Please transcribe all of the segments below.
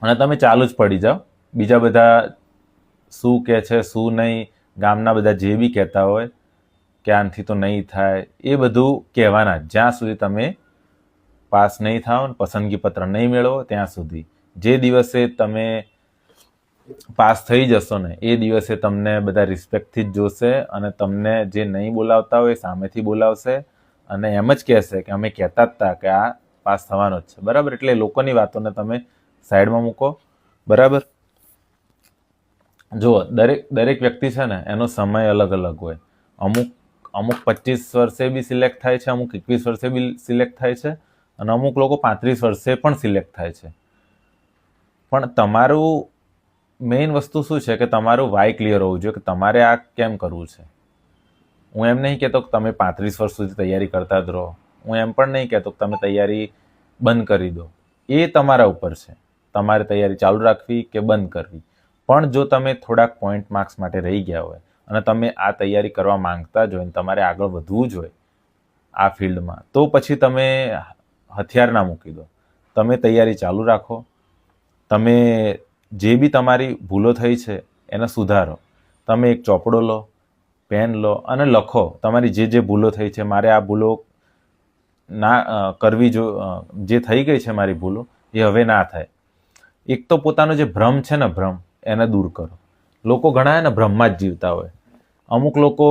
અને તમે ચાલુ જ પડી જાઓ. બીજા બધા શું કહે છે શું નહીં, ગામના બધા જે બી કહેતા હોય કે આનાથી તો નહીં થાય, એ બધું કહેવાના જ્યાં સુધી તમે પાસ નહીં થાવ ને પસંદગી પત્ર નહીં મેળવો ત્યાં સુધી. જે દિવસે તમે પાસ થઈ જશો ને એ દિવસે તમને બધા રિસ્પેક્ટથી જ જોશે અને તમને જે નહીં બોલાવતા હોય સામેથી બોલાવશે અને એમ જ કહેશે કે અમે કહેતા જ હતા કે આ પાસ થવાનો જ છે. બરાબર, એટલે લોકોની વાતોને તમે સાઈડમાં મૂકો. બરાબર, જુઓ, દરેક વ્યક્તિ છે ને એનો સમય અલગ અલગ હોય. અમુક 25 વર્ષે બી સિલેક્ટ થાય છે, અમુક 21 વર્ષે બી સિલેક્ટ થાય છે અને અમુક લોકો 35 વર્ષે પણ સિલેક્ટ થાય છે. પણ તમારું મેઇન વસ્તુ શું છે કે તમારું વાય ક્લિયર હોવું જોઈએ કે તમારે આ કેમ કરવું છે. હું એમ નહીં કહેતો કે તમે 35 વર્ષ સુધી તૈયારી કરતા જ રહો. હું એમ પણ નહીં કહેતો કે તમે તૈયારી બંધ કરી દો. એ તમારા ઉપર છે, તમારે તૈયારી ચાલુ રાખવી કે બંધ કરવી. પણ જો તમે થોડાક પોઈન્ટ માર્ક્સ માટે રહી ગયા હોય અને તમે આ તૈયારી કરવા માંગતા જ હોય ને તમારે આગળ વધવું જ હોય આ ફિલ્ડમાં, તો પછી તમે હથિયાર ના મૂકી દો. તમે તૈયારી ચાલુ રાખો. તમે જે બી તમારી ભૂલો થઈ છે એને સુધારો. તમે એક ચોપડો લો, પેન લો અને લખો તમારી જે ભૂલો થઈ છે. મારે આ ભૂલો ના કરવી, જે થઈ ગઈ છે મારી ભૂલો એ હવે ના થાય. એક તો પોતાનો જે ભ્રમ છે ને, ભ્રમ એને દૂર કરો. લોકો ઘણા ને ભ્રમમાં જ જીવતા હોય. અમુક લોકો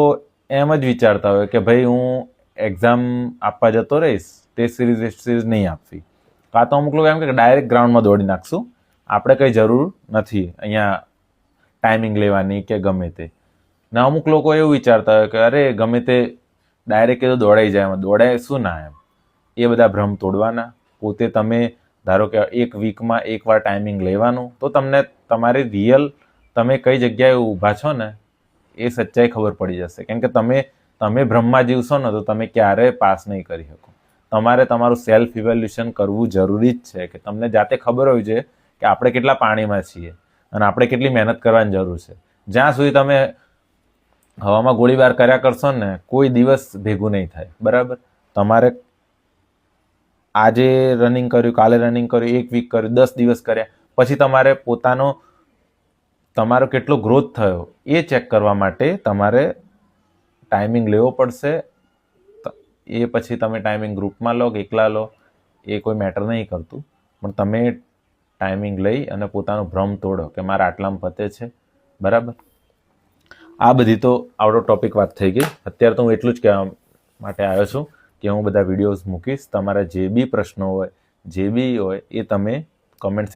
એમ જ વિચારતા હોય કે ભાઈ હું એક્ઝામ આપવા જતો રહીશ, ટેસ્ટ સિરીઝ નહીં આપવી. કાં તો અમુક લોકો એમ કે ડાયરેક્ટ ગ્રાઉન્ડમાં દોડી નાખશું, આપણે કંઈ જરૂર નથી અહીંયા ટાઈમિંગ લેવાની કે ગમે તે. ને અમુક લોકો એવું વિચારતા હોય કે અરે ગમે તે ડાયરેક્ટ એ તો દોડાઈ જાય, એમાં દોડાય શું ના એમ. એ બધા ભ્રમ તોડવાના. પોતે તમે ધારો કે એક વીકમાં એકવાર ટાઈમિંગ લેવાનું, તો તમને તમારી રિયલ તમે કઈ જગ્યાએ ઊભા છો ને એ સચ્ચાઈ ખબર પડી જશે. કેમ કે તમે ભ્રમમાં જીવશો ને તો તમે ક્યારેય પાસ નહીં કરી શકો. તમારે તમારું સેલ્ફ ઇવેલ્યુશન કરવું જરૂરી જ છે કે તમને જાતે ખબર હોય છે કે આપણે કેટલા પાણીમાં છીએ અને આપણે કેટલી મહેનત કરવાની જરૂર છે. જ્યાં સુધી તમે હવામાં ગોળીબાર કર્યા કરશો ને કોઈ દિવસ ભેગું નહીં થાય. બરાબર, તમારે આજે રનિંગ કર્યું, કાલે રનિંગ કર્યું, એક વીક કર્યું, 10 દિવસ કર્યા, પછી તમારે તમારો કેટલો ગ્રોથ થયો એ ચેક કરવા માટે તમારે ટાઈમિંગ લેવો પડશે. એ પછી તમે ટાઈમિંગ ગ્રુપમાં લો કે એકલા લો એ કોઈ મેટર નહીં કરતું, પણ તમે ટાઈમિંગ લઈ અને પોતાનો ભ્રમ તોડો કે મારા આટલામાં પતે છે. બરાબર, આ બધી તો આઉટ ઓફ ટોપિક વાત થઈ ગઈ. અત્યારે તો હું એટલું જ કહેવા માટે આવ્યો છું કે હું બધા વિડીયોઝ મૂકીશ. તમારા જે બી પ્રશ્નો હોય જે બી હોય એ તમે કમેન્ટ